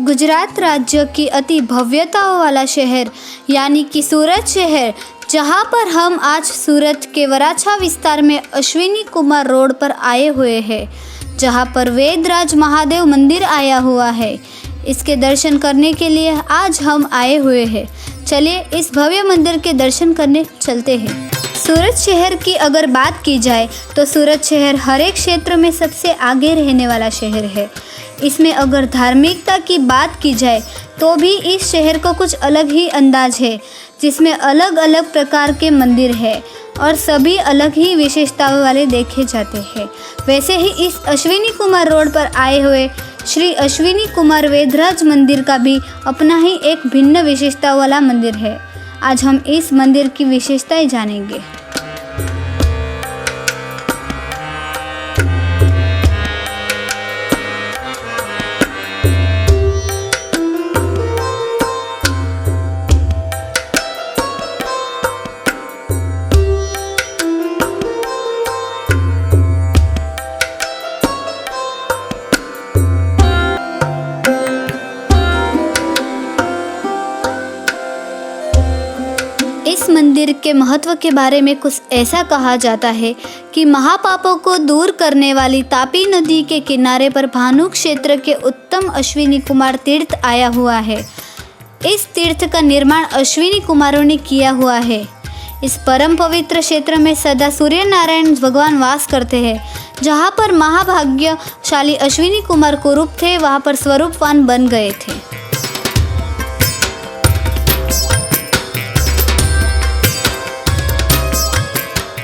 गुजरात राज्य की अति भव्यताओं वाला शहर यानी कि सूरत शहर, जहां पर हम आज सूरत के वराछा विस्तार में अश्विनी कुमार रोड पर आए हुए हैं, जहां पर वेदराज महादेव मंदिर आया हुआ है। इसके दर्शन करने के लिए आज हम आए हुए हैं। चलिए इस भव्य मंदिर के दर्शन करने चलते हैं। सूरत शहर की अगर बात की जाए तो सूरत शहर हर एक क्षेत्र में सबसे आगे रहने वाला शहर है। इसमें अगर धार्मिकता की बात की जाए तो भी इस शहर को कुछ अलग ही अंदाज है, जिसमें अलग अलग प्रकार के मंदिर हैं और सभी अलग ही विशेषताओं वाले देखे जाते हैं। वैसे ही इस अश्विनी कुमार रोड पर आए हुए श्री अश्विनी कुमार वेदराज मंदिर का भी अपना ही एक भिन्न विशेषताओं वाला मंदिर है। आज हम इस मंदिर की विशेषताएं जानेंगे। इस मंदिर के महत्व के बारे में कुछ ऐसा कहा जाता है कि महापापों को दूर करने वाली तापी नदी के किनारे पर भानु क्षेत्र के उत्तम अश्विनी कुमार तीर्थ आया हुआ है। इस तीर्थ का निर्माण अश्विनी कुमारों ने किया हुआ है। इस परम पवित्र क्षेत्र में सदा सूर्य नारायण भगवान वास करते हैं। जहाँ पर महाभाग्यशाली अश्विनी कुमार कुरूप थे, वहाँ पर स्वरूपवान बन गए थे।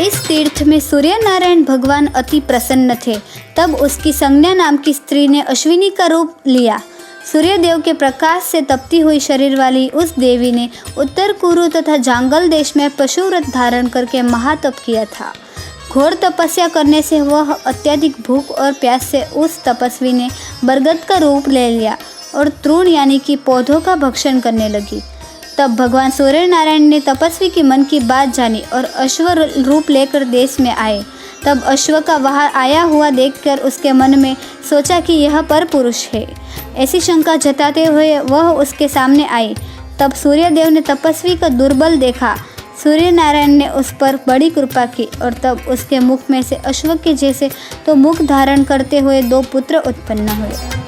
इस तीर्थ में सूर्य नारायण भगवान अति प्रसन्न थे। तब उसकी संज्ञा नाम की स्त्री ने अश्विनी का रूप लिया। सूर्य देव के प्रकाश से तपती हुई शरीर वाली उस देवी ने उत्तर कुरु तथा जांगल देश में पशुव्रत धारण करके महातप किया था। घोर तपस्या करने से वह अत्यधिक भूख और प्यास से उस तपस्वी ने बरगद का रूप ले लिया और तृण यानी कि पौधों का भक्षण करने लगी। तब भगवान सूर्य नारायण ने तपस्वी की मन की बात जानी और अश्व रूप लेकर देश में आए। तब अश्व का वहाँ आया हुआ देखकर उसके मन में सोचा कि यह पर पुरुष है। ऐसी शंका जताते हुए वह उसके सामने आई। तब सूर्यदेव ने तपस्वी का दुर्बल देखा। सूर्य नारायण ने उस पर बड़ी कृपा की और तब उसके मुख में से अश्व के जैसे तो मुख धारण करते हुए 2 पुत्र उत्पन्न हुए।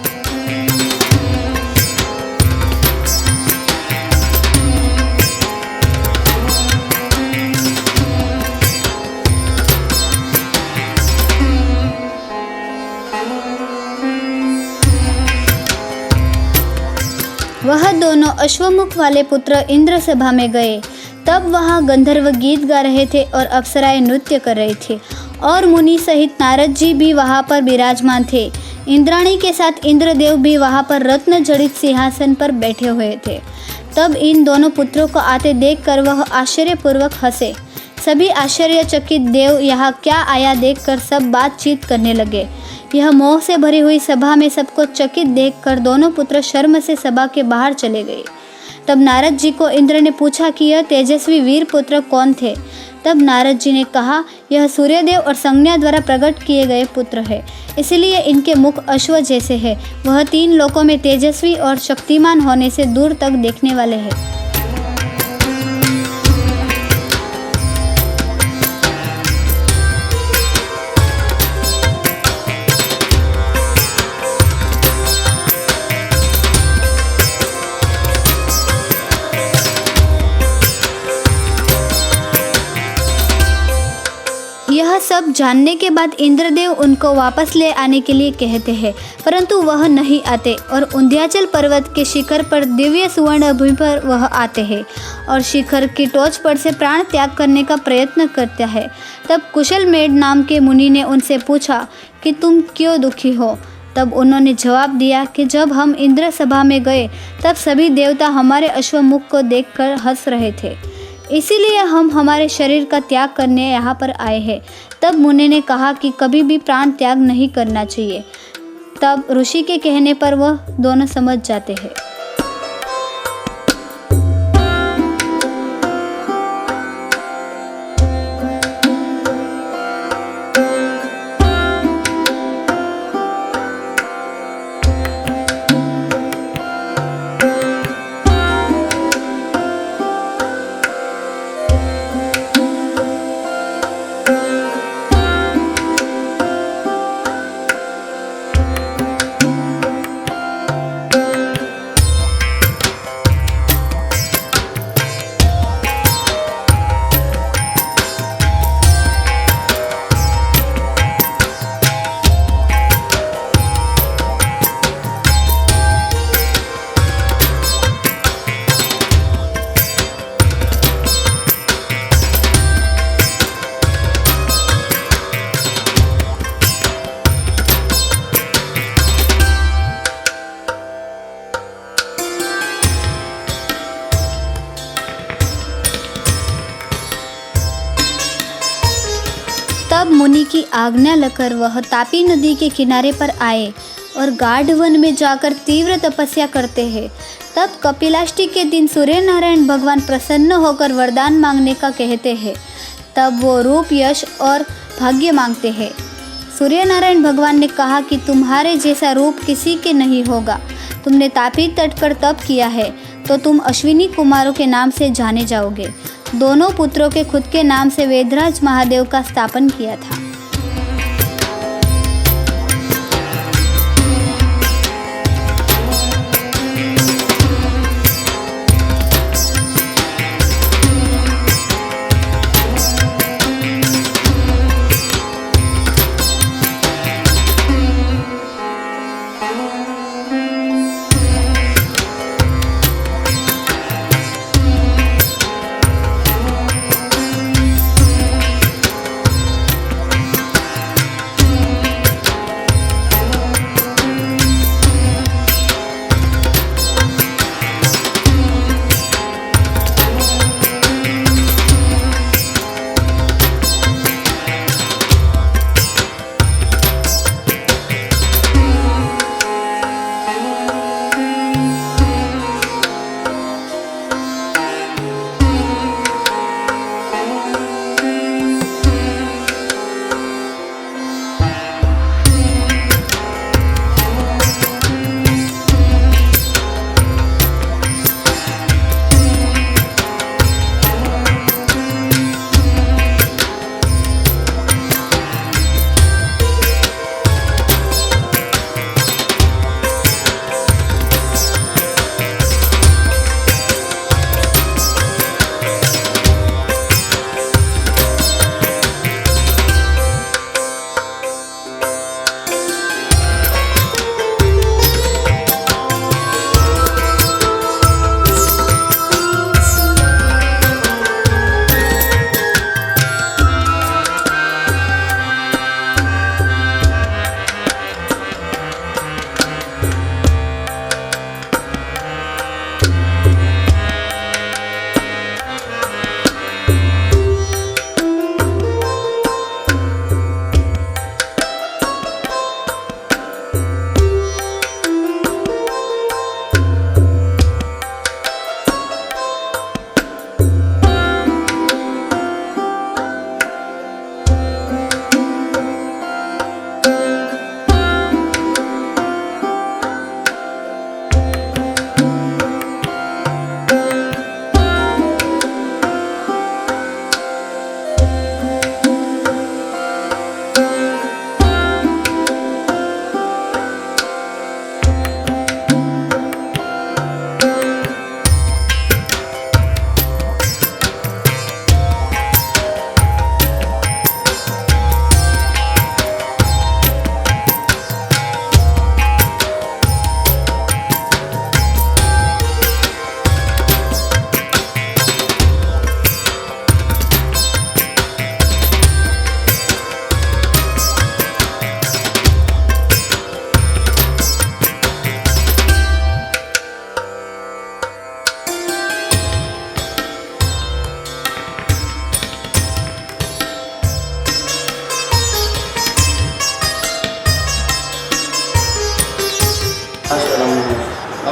वह दोनों अश्वमुख वाले पुत्र इंद्र सभा में गए। तब वहाँ गंधर्व गीत गा रहे थे और अप्सराएं नृत्य कर रही थी और मुनि सहित नारद जी भी वहाँ पर विराजमान थे। इंद्राणी के साथ इंद्रदेव भी वहाँ पर रत्न जड़ित सिंहासन पर बैठे हुए थे। तब इन दोनों पुत्रों को आते देखकर वह आश्चर्यपूर्वक हंसे। सभी आश्चर्यचकित देव यहाँ क्या आया देखकर सब बातचीत करने लगे। यह मोह से भरी हुई सभा में सबको चकित देखकर दोनों पुत्र शर्म से सभा के बाहर चले गए। तब नारद जी को इंद्र ने पूछा कि यह तेजस्वी वीर पुत्र कौन थे। तब नारद जी ने कहा, यह सूर्यदेव और संज्ञा द्वारा प्रकट किए गए पुत्र है, इसलिए इनके मुख अश्व जैसे है। वह 3 लोकों में तेजस्वी और शक्तिमान होने से दूर तक देखने वाले हैं। यह सब जानने के बाद इंद्रदेव उनको वापस ले आने के लिए कहते हैं, परंतु वह नहीं आते और उंध्याचल पर्वत के शिखर पर दिव्य सुवर्ण भूमि पर वह आते हैं और शिखर की टोच पर से प्राण त्याग करने का प्रयत्न करता है। तब कुशल मेढ़ नाम के मुनि ने उनसे पूछा कि तुम क्यों दुखी हो। तब उन्होंने जवाब दिया कि जब हम इंद्र सभा में गए तब सभी देवता हमारे अश्वमुख को देखकर हंस रहे थे, इसीलिए हम हमारे शरीर का त्याग करने यहाँ पर आए हैं। तब मुनि ने कहा कि कभी भी प्राण त्याग नहीं करना चाहिए। तब ऋषि के कहने पर वह दोनों समझ जाते हैं। तब मुनि की आज्ञा लेकर वह तापी नदी के किनारे पर आए और गाढ़ वन में जाकर तीव्र तपस्या करते हैं। तब कपिलाष्टमी के दिन सूर्य नारायण भगवान प्रसन्न होकर वरदान मांगने का कहते हैं। तब वो रूप, यश और भाग्य मांगते हैं। सूर्य नारायण भगवान ने कहा कि तुम्हारे जैसा रूप किसी के नहीं होगा। तुमने तापी तट पर तप किया है तो तुम अश्विनी कुमारों के नाम से जाने जाओगे। दोनों पुत्रों के खुद के नाम से वेदराज महादेव का स्थापन किया था।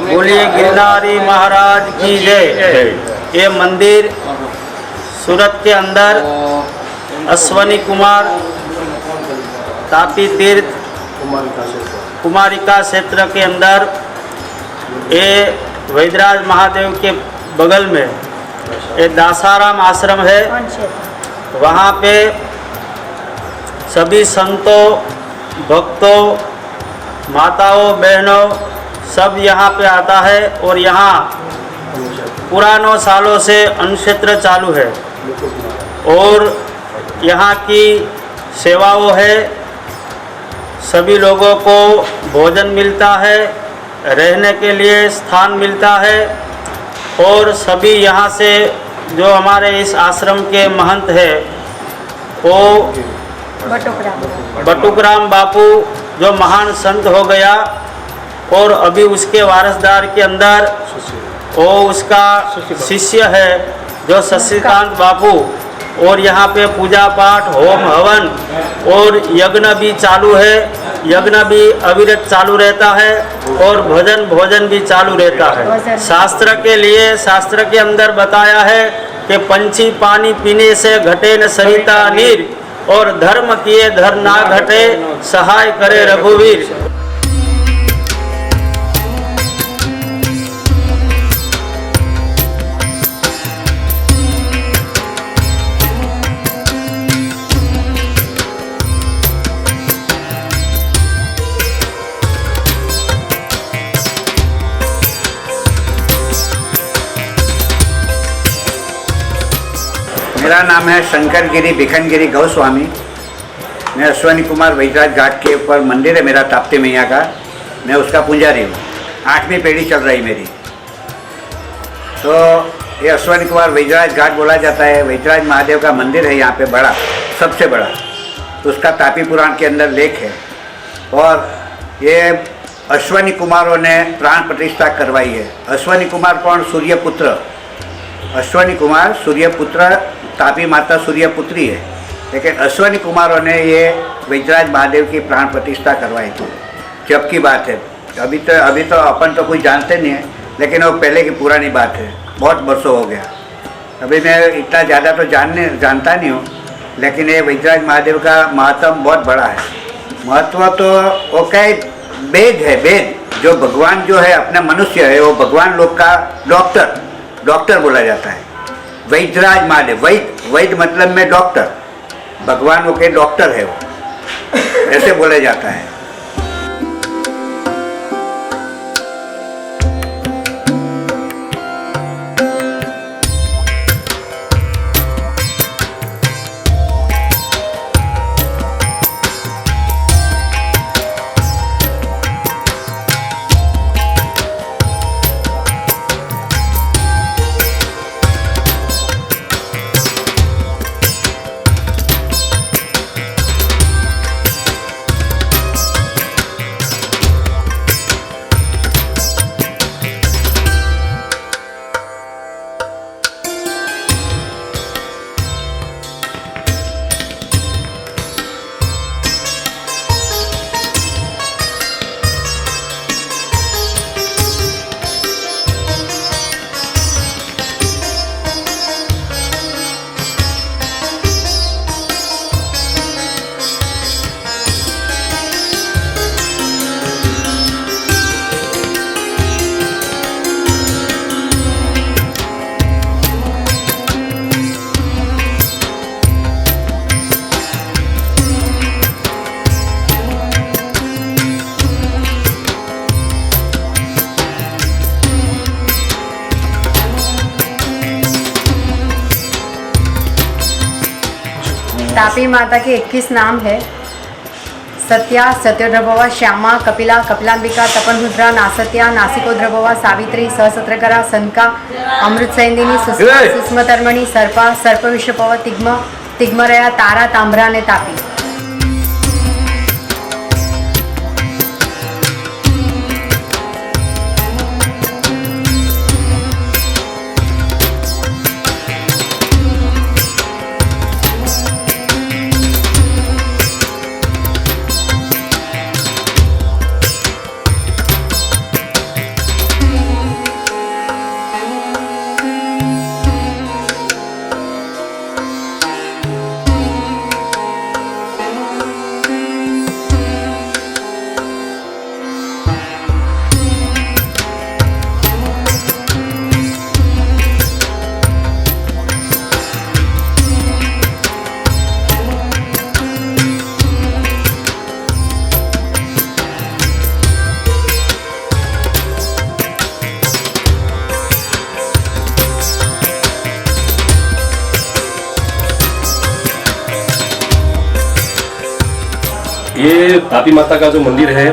बोलिए गिरनारी महाराज की जय। ये मंदिर सूरत के अंदर अश्वनी कुमार तापी तीर्थ कुमारिका क्षेत्र के अंदर ये वैद्यराज महादेव के बगल में ये दासाराम आश्रम है। वहाँ पे सभी संतों, भक्तों, माताओं, बहनों सब यहाँ पे आता है और यहाँ पुरानों सालों से अन्नक्षेत्र चालू है और यहाँ की सेवाओं है। सभी लोगों को भोजन मिलता है, रहने के लिए स्थान मिलता है और सभी यहाँ से जो हमारे इस आश्रम के महंत है वो बटुकराम बापू जो महान संत हो गया और अभी उसके वारसदार के अंदर वो उसका शिष्य है जो शशिकांत बापू, और यहाँ पे पूजा पाठ, होम हवन और यज्ञ भी चालू है। यज्ञ भी अविरत चालू रहता है और भजन भोजन भी चालू रहता है। शास्त्र के लिए, शास्त्र के अंदर बताया है कि पंछी पानी पीने से घटे न सरिता नीर, और धर्म किए धर ना घटे, सहाय करे रघुवीर। मेरा नाम है शंकर गिरी भिखनगिरी गोस्वामी। मैं अश्वनी कुमार वैजराज घाट के ऊपर मंदिर है मेरा ताप्ती मैया का, मैं उसका पुजारी हूँ। 8वीं पीढ़ी चल रही मेरी। तो ये अश्वनी कुमार वैजराज घाट बोला जाता है। वैजराज महादेव का मंदिर है यहाँ पे बड़ा, सबसे बड़ा। उसका तापी पुराण के अंदर लेख है। और ये अश्वनी कुमारों ने प्राण प्रतिष्ठा करवाई है। अश्वनी कुमार कौन? सूर्यपुत्र। अश्वनी कुमार सूर्यपुत्र, तापी माता सूर्यपुत्री है, लेकिन अश्वनी कुमारों ने ये वैजराज महादेव की प्राण प्रतिष्ठा करवाई थी। जब की बात है, अभी तो अपन तो कोई जानते नहीं है, लेकिन वो पहले की पुरानी बात है, बहुत वर्षों हो गया। अभी मैं इतना ज़्यादा तो जानता नहीं हूँ, लेकिन ये वैजराज महादेव का महत्व बहुत बड़ा है। महत्व तो वो क्या है, वेद है। वेद जो भगवान जो है अपना मनुष्य है, वो भगवान लोग का डॉक्टर बोला जाता है। वैजराज महादेव, वैद मतलब में डॉक्टर, भगवानों के डॉक्टर है वो, ऐसे बोला जाता है। तापी माता के 21 नाम है। सत्या, सत्योद्रभवा, श्यामा, कपिला, कपिलांबिका, तपनरुद्रा, नासत्या, नासिकोद्रभवा, सावित्री, सहस्त्रकरा, सनका, अमृतसैंदिनी, सुष्मा, सुष्मतर्मणी, सर्पा, सर्पविषपव, तिग्मरया, तारा, तांभरा ने तापी। ये तापी माता का जो मंदिर है,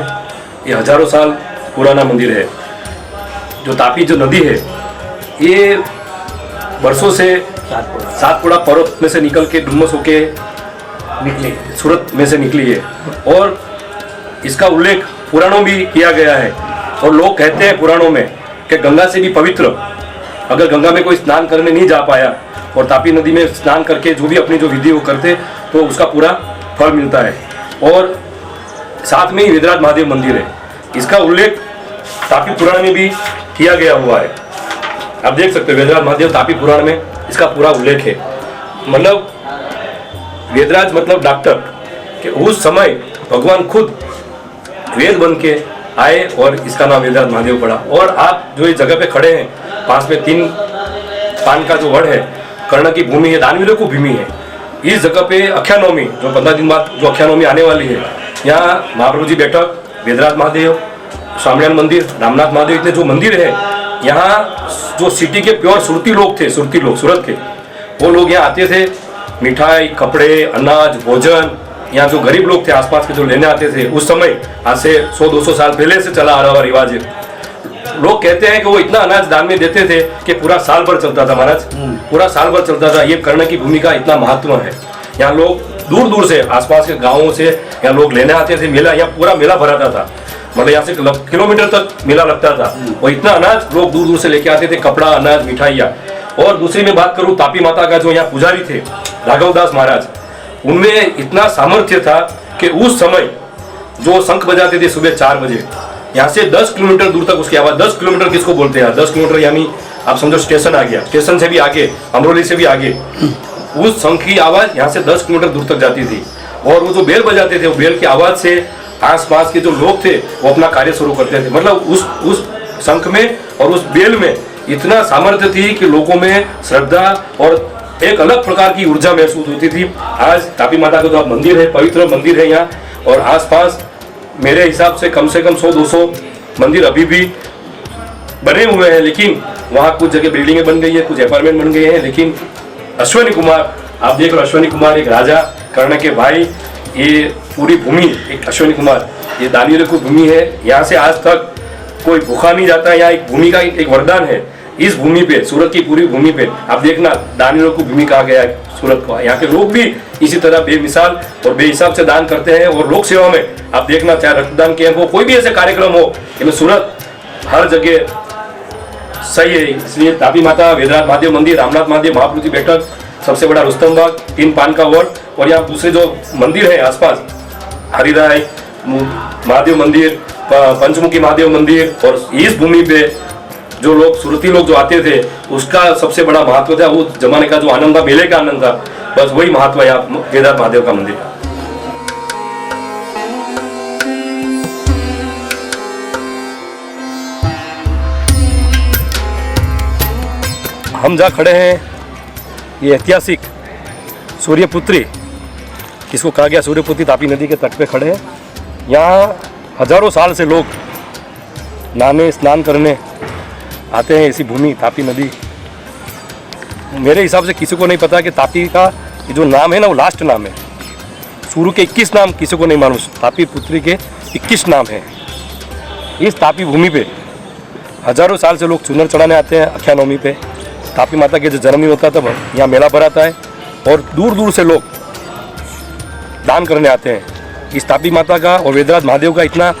ये हजारों साल पुराना मंदिर है। जो तापी जो नदी है, ये वर्षों से सातपुड़ा पर्वत में से निकल के डुम्मस होके निकली, सूरत में से निकली है। और इसका उल्लेख पुराणों भी किया गया है। और लोग कहते हैं पुराणों में कि गंगा से भी पवित्र अगर गंगा में कोई स्नान करने नहीं जा पाया और तापी नदी में स्नान करके जो भी अपनी जो विधि वो करते तो उसका पूरा फल मिलता है। और साथ में ही वेदराज महादेव मंदिर है, इसका उल्लेख तापी पुराण में भी किया गया हुआ है। आप देख सकते हो वेदराज महादेव तापी पुराण में इसका पूरा उल्लेख है। मतलब वेदराज मतलब डॉक्टर, कि उस समय भगवान खुद वेद बन के आए और इसका नाम वेदराज महादेव पड़ा। और आप जो इस जगह पे खड़े हैं, पास में 3 पान का जो वड़ है, कर्ण की भूमि है, दानवीरों की भूमि है। इस जगह पे अक्षयनवमी जो 15 दिन बाद जो अक्षयनवमी आने वाली है, यहाँ महाप्रभु जी बैठक, वेदराज महादेव, स्वामिनारायण मंदिर, रामनाथ महादेव, इतने जो मंदिर है, यहाँ जो सिटी के प्योर सुरती लोग थे, सुरती लोग सूरत के, वो लोग यहाँ आते थे, मिठाई, कपड़े, अनाज, भोजन, यहाँ जो गरीब लोग थे आसपास के जो लेने आते थे, उस समय आज से 100-200 साल पहले से चला आ रहा हुआ रिवाज है। लोग कहते हैं कि वो इतना अनाज दान में देते थे कि पूरा साल भर चलता था महाराज, पूरा साल भर चलता था। ये कर्ण की भूमि का इतना महत्व है। यहाँ लोग दूर दूर से आसपास के गाँवों से यहाँ लोग लेने आते थे, मेला, यहाँ पूरा मेला भराता था, मतलब यहाँ से किलोमीटर तक मेला लगता था। और इतना अनाज लोग दूर दूर से लेके आते थे, कपड़ा, अनाज, मिठाइयाँ। और दूसरी में बात करूँ तापी माता का जो यहाँ पुजारी थे राघवदास महाराज, उनमें इतना सामर्थ्य था कि उस समय जो शंख बजाते थे सुबह 4 बजे, यहाँ से 10 किलोमीटर दूर तक उसकी आवाज़, 10 किलोमीटर किसको बोलते हैं, 10 किलोमीटर यानी आप समझो स्टेशन आ गया, स्टेशन से भी आगे, अमरोली से भी आगे, उस शंख की आवाज़ यहाँ से 10 किलोमीटर दूर तक जाती थी। और वो जो बेल बजाते थे, वो बेल की आवाज़ से आसपास के जो लोग थे वो अपना कार्य शुरू करते थे। मतलब उस शंख में और उस बेल में इतना सामर्थ्य थी कि लोगों में श्रद्धा और एक अलग प्रकार की ऊर्जा महसूस होती थी। आज तापी माता का जो मंदिर है, पवित्र मंदिर है यहाँ, और आसपास मेरे हिसाब से कम 100-200 मंदिर अभी भी बने हुए हैं, लेकिन वहाँ कुछ जगह बिल्डिंगें बन गई है, कुछ अपार्टमेंट बन गए हैं। लेकिन अश्वनी कुमार, आप देख रहे हो, अश्वनी कुमार एक राजा, कर्ण के भाई, ये पूरी भूमि एक अश्वनी कुमार, ये दानवीरों की भूमि है। यहाँ से आज तक कोई भूखा नहीं जाता। यहाँ एक भूमि का एक वरदान है। इस भूमि पे, सूरत की पूरी भूमि पे आप देखना दानवीरों की भूमि कहा गया है सूरत को। यहाँ के लोग भी इसी तरह बेमिसाल और बेहिसाब से दान करते हैं। और लोक सेवा में आप देखना, चाहे रक्तदान कैंप हो, कोई भी ऐसे कार्यक्रम हो, इनमें सूरत हर जगह सही है। इसलिए तापी माता, वेदराज महादेव मंदिर, रामनाथ महादेव, महाप्रभु जी बैठक, सबसे बड़ा रुस्तम बाग, 3 पान का वड़, और यहाँ दूसरे जो मंदिर है आसपास, हरिराय महादेव मंदिर, पंचमुखी महादेव मंदिर, और इस भूमि पे जो लोग सुरती लोग जो आते थे उसका सबसे बड़ा महत्व था। वो जमाने का जो आनंद था, मेले का आनंद था, बस वही महत्व है यहाँ वेदराज महादेव का मंदिर का। हम जहाँ खड़े हैं ये ऐतिहासिक सूर्यपुत्री, इसको कहा गया सूर्यपुत्री, तापी नदी के तट पे खड़े हैं। यहाँ हजारों साल से लोग नहाने, स्नान करने आते हैं। इसी भूमि तापी नदी, मेरे हिसाब से किसी को नहीं पता कि तापी का ये जो नाम है ना, वो लास्ट नाम है। शुरू के 21 नाम किसी को नहीं मालूम, तापी पुत्री के 21 नाम हैं। इस तापी भूमि पे हजारों साल से लोग चुनर चढ़ाने आते हैं। अक्षयनवमी पे तापी माता के जो जन्म होता है तब यहाँ मेला भराता है, और दूर दूर से लोग दान करने आते हैं। इस तापी माता का और वेदराज महादेव का इतना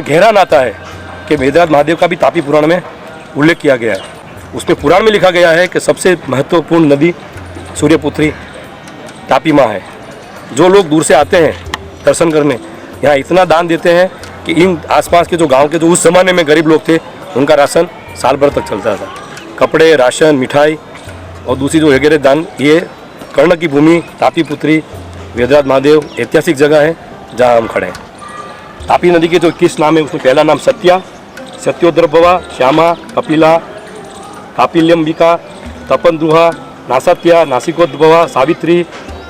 गहरा नाता है कि वेदराज महादेव का भी तापी पुराण में उल्लेख किया गया है। उसमें पुराण में लिखा गया है कि सबसे महत्वपूर्ण नदी सूर्यपुत्री तापी माँ है। जो लोग दूर से आते हैं दर्शन करने, यहाँ इतना दान देते हैं कि इन आसपास के जो गांव के जो उस ज़माने में गरीब लोग थे, उनका राशन साल भर तक चलता था। कपड़े, राशन, मिठाई और दूसरी जो वगैरह दान, ये कर्ण की भूमि तापी पुत्री वेदराज महादेव ऐतिहासिक जगह है जहाँ हम खड़े हैं। तापी नदी के जो 21 नाम है, उसमें पहला नाम सत्या, सत्योद्रभवा, श्यामा, कपिला, कापिल्यंबिका, तपनद्रुहा, नासत्या, नासिकोद्भवा, सावित्री,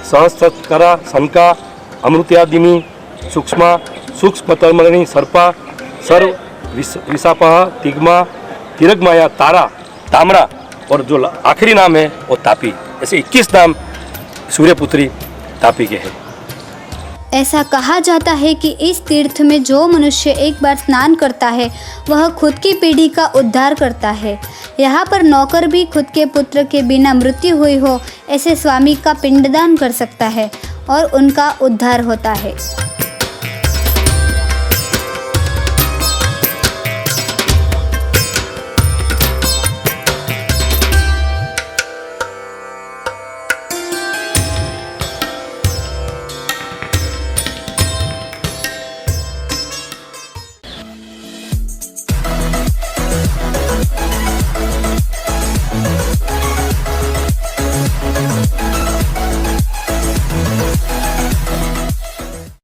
सहस्त्रकरा, सनका, अमृत्यादिनी, सूक्ष्मा, सूक्ष्मतर्मणि, सर्पा, सर्व, विशापा, तिग्मा, तिरगमाया, तारा, ताम्रा, और जो आखिरी नाम है वो तापी। ऐसे 21 नाम सूर्यपुत्री तापी के हैं। ऐसा कहा जाता है कि इस तीर्थ में जो मनुष्य एक बार स्नान करता है वह खुद की पीढ़ी का उद्धार करता है। यहाँ पर नौकर भी खुद के पुत्र के बिना मृत्यु हुई हो ऐसे स्वामी का पिंडदान कर सकता है और उनका उद्धार होता है।